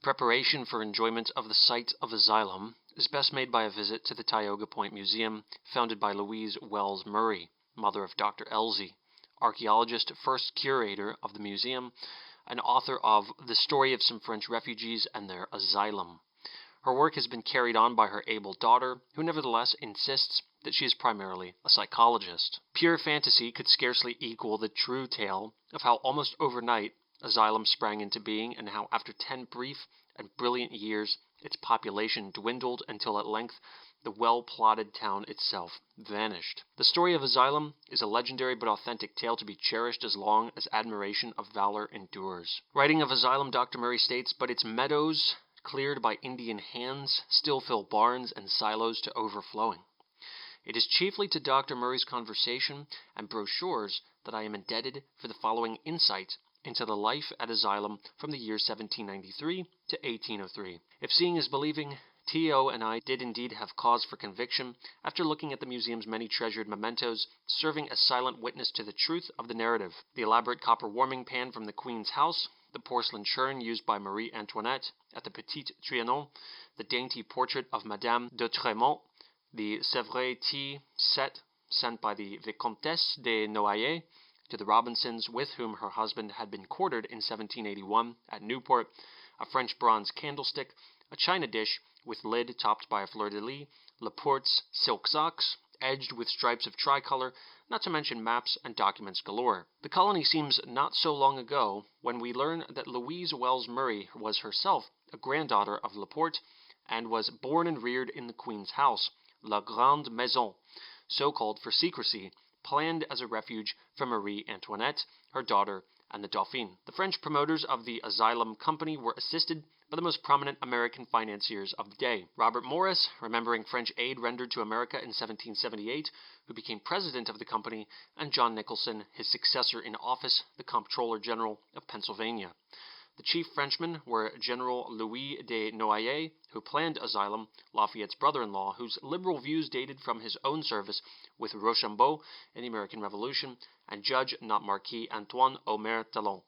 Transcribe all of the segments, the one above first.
Preparation for enjoyment of the site of Asylum is best made by a visit to the Tioga Point Museum, founded by Louise Wells Murray, mother of Dr. Elsie, archaeologist, first curator of the museum, and author of The Story of Some French Refugees and Their Asylum. Her work has been carried on by her able daughter, who nevertheless insists that she is primarily a psychologist. Pure fantasy could scarcely equal the true tale of how almost overnight Asylum sprang into being, and how after 10 brief and brilliant years its population dwindled until at length the well-plotted town itself vanished. The story of Asylum is a legendary but authentic tale to be cherished as long as admiration of valor endures. Writing of Asylum, Dr. Murray states, "But its meadows, cleared by Indian hands, still fill barns and silos to overflowing." It is chiefly to Dr. Murray's conversation and brochures that I am indebted for the following insight into the life at Asylum from the year 1793 to 1803. If seeing is believing, T.O. and I did indeed have cause for conviction after looking at the museum's many treasured mementos, serving as silent witness to the truth of the narrative. The elaborate copper warming pan from the Queen's house, the porcelain churn used by Marie Antoinette at the Petit Trianon, the dainty portrait of Madame de Tremont, the Sèvres tea set sent by the Vicomtesse de Noailles to the Robinsons, with whom her husband had been quartered in 1781 at Newport, a French bronze candlestick, a china dish with lid topped by a fleur-de-lis, Laporte's silk socks, edged with stripes of tricolor, not to mention maps and documents galore. The colony seems not so long ago when we learn that Louise Wells Murray was herself a granddaughter of Laporte, and was born and reared in the Queen's house, La Grande Maison, so called for secrecy, planned as a refuge for Marie Antoinette, her daughter, and the Dauphin. The French promoters of the Asylum Company were assisted by the most prominent American financiers of the day. Robert Morris, remembering French aid rendered to America in 1778, who became president of the company, and John Nicholson, his successor in office, the Comptroller General of Pennsylvania. The chief Frenchmen were General Louis de Noailles, who planned Asylum, Lafayette's brother-in-law, whose liberal views dated from his own service with Rochambeau in the American Revolution, and Judge, not Marquis, Antoine Omer Talon.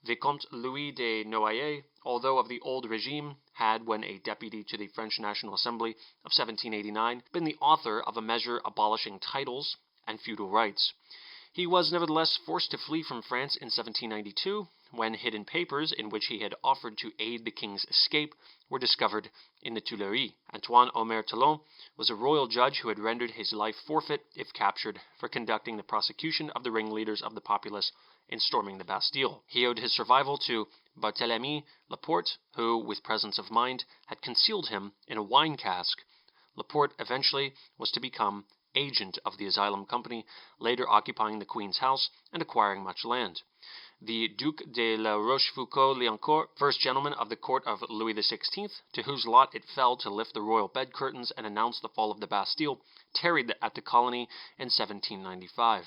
Vicomte Louis de Noailles, although of the old regime, had, when a deputy to the French National Assembly of 1789, been the author of a measure abolishing titles and feudal rights. He was nevertheless forced to flee from France in 1792, when hidden papers in which he had offered to aid the king's escape were discovered in the Tuileries. Antoine Omer Talon was a royal judge who had rendered his life forfeit, if captured, for conducting the prosecution of the ringleaders of the populace in storming the Bastille. He owed his survival to Barthélemy Laporte, who, with presence of mind, had concealed him in a wine cask. Laporte eventually was to become agent of the Asylum Company, later occupying the Queen's house and acquiring much land. The Duc de la Rochefoucauld-Liancourt, first gentleman of the court of Louis XVI, to whose lot it fell to lift the royal bed curtains and announce the fall of the Bastille, tarried at the colony in 1795.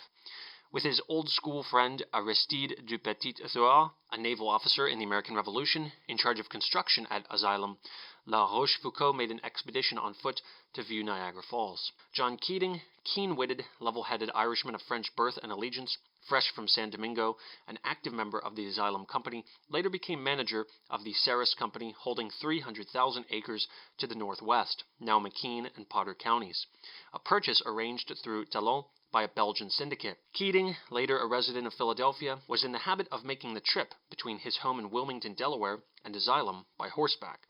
With his old-school friend Aristide du Petit-Thouars, a naval officer in the American Revolution, in charge of construction at Asylum, La Rochefoucauld made an expedition on foot to view Niagara Falls. John Keating, keen-witted, level-headed Irishman of French birth and allegiance, fresh from San Domingo, an active member of the Asylum Company, later became manager of the Ceres Company, holding 300,000 acres to the northwest, now McKean and Potter counties, a purchase arranged through Talon by a Belgian syndicate. Keating, later a resident of Philadelphia, was in the habit of making the trip between his home in Wilmington, Delaware, and Asylum by horseback.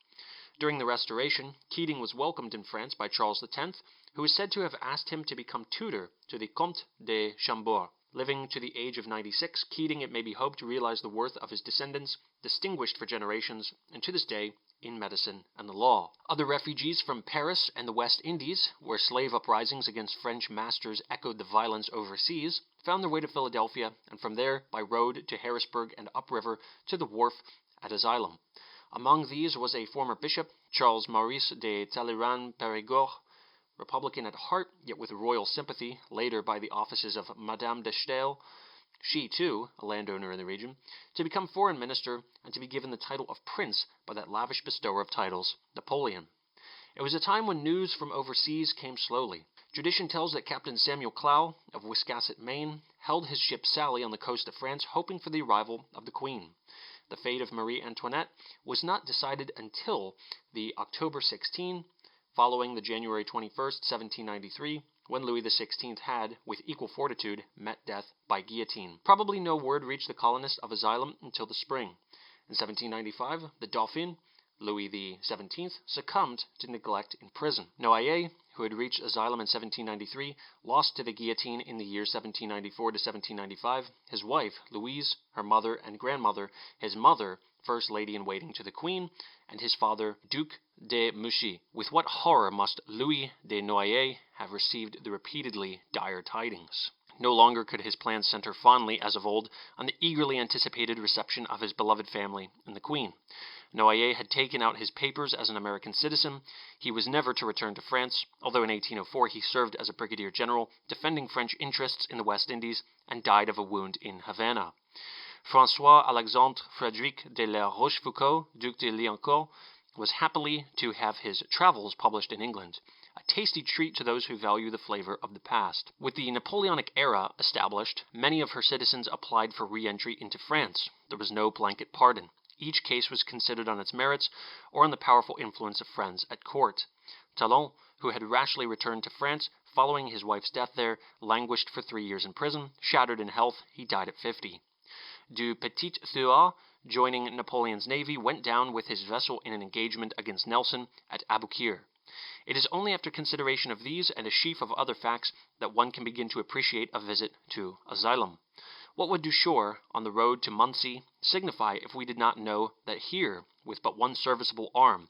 During the Restoration, Keating was welcomed in France by Charles X, who is said to have asked him to become tutor to the Comte de Chambord. Living to the age of 96, Keating, it may be hoped, realized the worth of his descendants, distinguished for generations, and to this day, in medicine and the law. Other refugees from Paris and the West Indies, where slave uprisings against French masters echoed the violence overseas, found their way to Philadelphia, and from there, by road to Harrisburg and upriver to the wharf at Asylum. Among these was a former bishop, Charles Maurice de Talleyrand-Périgord, Republican at heart, yet with royal sympathy, later by the offices of Madame de Staël, she too, a landowner in the region, to become foreign minister and to be given the title of prince by that lavish bestower of titles, Napoleon. It was a time when news from overseas came slowly. Tradition tells that Captain Samuel Clow, of Wiscasset, Maine, held his ship Sally on the coast of France, hoping for the arrival of the Queen. The fate of Marie Antoinette was not decided until the October 16, following the January 21st, 1793, when Louis XVI had, with equal fortitude, met death by guillotine. Probably no word reached the colonists of Asylum until the spring. In 1795, the Dauphin, Louis XVII, succumbed to neglect in prison. Noailles, who had reached Asylum in 1793, lost to the guillotine in the years 1794 to 1795. His wife, Louise, her mother and grandmother, his mother, First Lady-in-Waiting to the Queen, and his father, Duc de Mouchy. With what horror must Louis de Noailles have received the repeatedly dire tidings. No longer could his plans center fondly, as of old, on the eagerly anticipated reception of his beloved family and the Queen. Noailles had taken out his papers as an American citizen. He was never to return to France, although in 1804 he served as a brigadier general, defending French interests in the West Indies, and died of a wound in Havana. François-Alexandre Frédéric de la Rochefoucauld, Duc de Liancourt, was happily to have his travels published in England, a tasty treat to those who value the flavor of the past. With the Napoleonic era established, many of her citizens applied for re-entry into France. There was no blanket pardon. Each case was considered on its merits or on the powerful influence of friends at court. Talon, who had rashly returned to France following his wife's death there, languished for 3 years in prison. Shattered in health, he died at 50. Du Petit-Thouars, joining Napoleon's navy, went down with his vessel in an engagement against Nelson at Aboukir. It is only after consideration of these and a sheaf of other facts that one can begin to appreciate a visit to Asylum. What would Duchour, on the road to Muncie, signify if we did not know that here, with but one serviceable arm,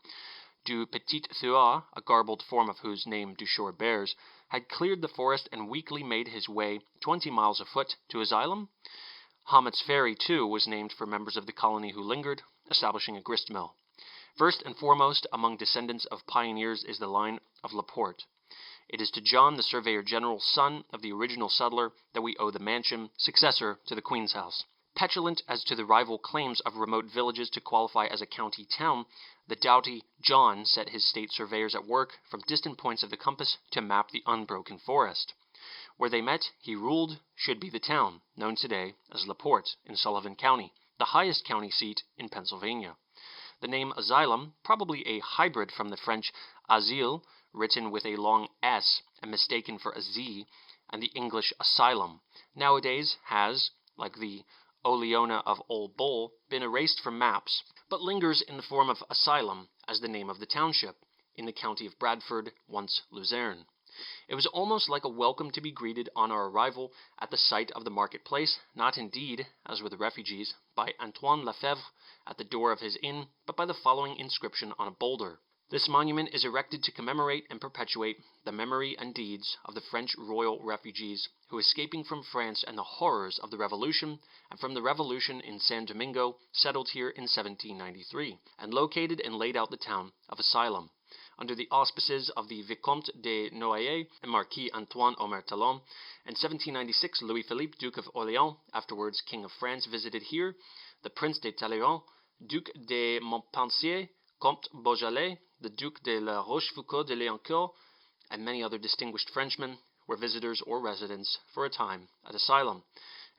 Du Petit-Thouars, a garbled form of whose name Duchour bears, had cleared the forest and weakly made his way 20 miles afoot to Asylum? Hamet's Ferry, too, was named for members of the colony who lingered, establishing a grist mill. First and foremost among descendants of pioneers is the line of Laporte. It is to John, the Surveyor General, son of the original settler, that we owe the mansion, successor to the Queen's House. Petulant as to the rival claims of remote villages to qualify as a county town, the doughty John set his state surveyors at work from distant points of the compass to map the unbroken forest. Where they met, he ruled, should be the town, known today as LaPorte, in Sullivan County, the highest county seat in Pennsylvania. The name Asylum, probably a hybrid from the French asile, written with a long S and mistaken for a Z, and the English asylum, nowadays has, like the Oleona of Old Bull, been erased from maps, but lingers in the form of Asylum as the name of the township, in the county of Bradford, once Luzerne. It was almost like a welcome to be greeted on our arrival at the site of the marketplace, not indeed, as were the refugees, by Antoine Lefebvre at the door of his inn, but by the following inscription on a boulder. This monument is erected to commemorate and perpetuate the memory and deeds of the French royal refugees who, escaping from France and the horrors of the Revolution, and from the Revolution in San Domingo, settled here in 1793, and located and laid out the town of Asylum. Under the auspices of the Vicomte de Noailles and Marquis Antoine Omer Talon. In 1796, Louis-Philippe, Duke of Orléans, afterwards King of France, visited here. The Prince de Talleyrand, Duc de Montpensier, Comte Beaujolais, the Duc de la Rochefoucauld de Liancourt, and many other distinguished Frenchmen were visitors or residents for a time at Asylum,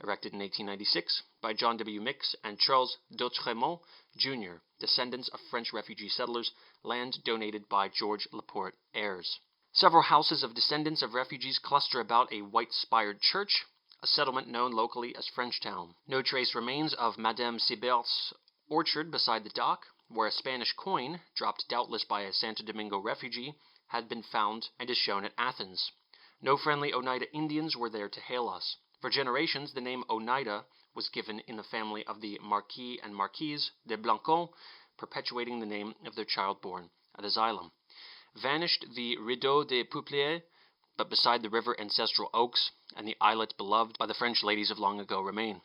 erected in 1896 by John W. Mix and Charles d'Autremont, Jr., descendants of French refugee settlers, land donated by George Laporte heirs. Several houses of descendants of refugees cluster about a white-spired church, a settlement known locally as Frenchtown. No trace remains of Madame Sibert's orchard beside the dock, where a Spanish coin, dropped doubtless by a Santo Domingo refugee, had been found and is shown at Athens. No friendly Oneida Indians were there to hail us. For generations, the name Oneida was given in the family of the Marquis and Marquise de Blancon, perpetuating the name of their child born at Asylum. Vanished the Rideau des Peupliers, but beside the river ancestral oaks and the islet beloved by the French ladies of long ago remain.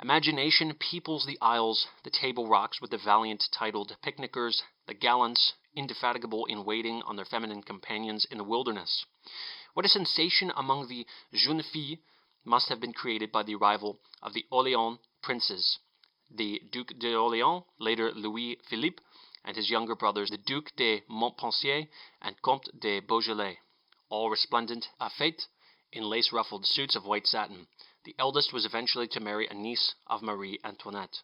Imagination peoples the isles, the Table Rocks with the valiant titled picnickers, the gallants, indefatigable in waiting on their feminine companions in the wilderness. What a sensation among the jeunes filles must have been created by the arrival of the Orléans princes, the Duc d'Orléans, later Louis-Philippe, and his younger brothers, the Duc de Montpensier and Comte de Beaujolais, all resplendent à fête in lace-ruffled suits of white satin. The eldest was eventually to marry a niece of Marie Antoinette.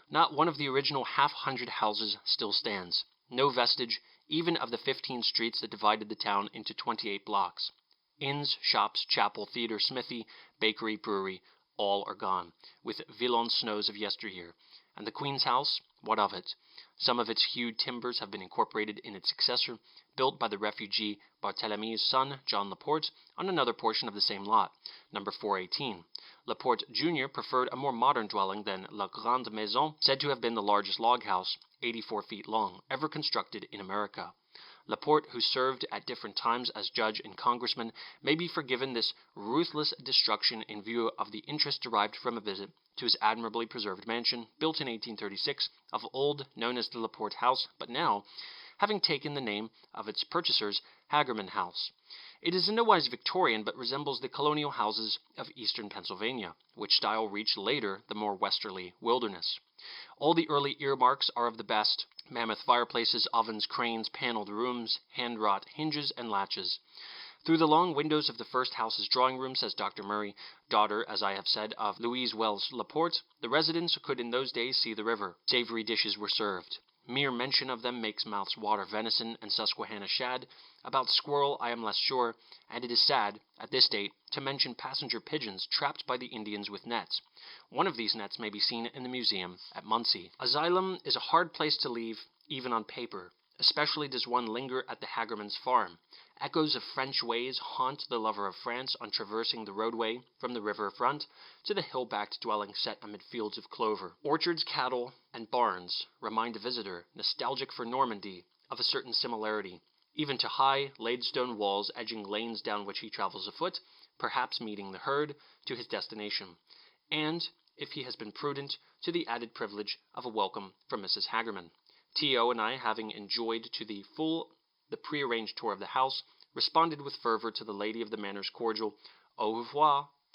Not one of the original half-hundred houses still stands. No vestige, even of the 15 streets that divided the town into 28 blocks. Inns, shops, chapel, theater, smithy, bakery, brewery, all are gone, with Villon snows of yesteryear. And the Queen's house, what of it? Some of its hewed timbers have been incorporated in its successor, built by the refugee Barthélemy's son, John Laporte, on another portion of the same lot, number 418. Laporte Jr. preferred a more modern dwelling than La Grande Maison, said to have been the largest log house, 84 feet long, ever constructed in America. Laporte, who served at different times as judge and congressman, may be forgiven this ruthless destruction in view of the interest derived from a visit to his admirably preserved mansion, built in 1836, of old, known as the Laporte House, but now, having taken the name of its purchasers, Hagerman House. It is in no wise Victorian, but resembles the colonial houses of eastern Pennsylvania, which style reached later the more westerly wilderness. All the early earmarks are of the best: mammoth fireplaces, ovens, cranes, paneled rooms, hand-wrought hinges and latches. Through the long windows of the first house's drawing room, says Dr. Murray, daughter, as I have said, of Louise Wells Laporte, the residents could in those days see the river. Savory dishes were served. Mere mention of them makes mouths water. Venison and Susquehanna shad. About squirrel I am less sure, and it is sad, at this date, to mention passenger pigeons trapped by the Indians with nets. One of these nets may be seen in the museum at Muncie. Asylum is a hard place to leave, even on paper. Especially does one linger at the Hagerman's farm. Echoes of French ways haunt the lover of France on traversing the roadway from the river front to the hill-backed dwelling set amid fields of clover. Orchards, cattle, and barns remind a visitor, nostalgic for Normandy, of a certain similarity, even to high, laid stone walls edging lanes down which he travels afoot, perhaps meeting the herd to his destination, and, if he has been prudent, to the added privilege of a welcome from Mrs. Hagerman. T.O. and I, having enjoyed to the full the prearranged tour of the house, responded with fervor to the lady of the manor's cordial "Au revoir,"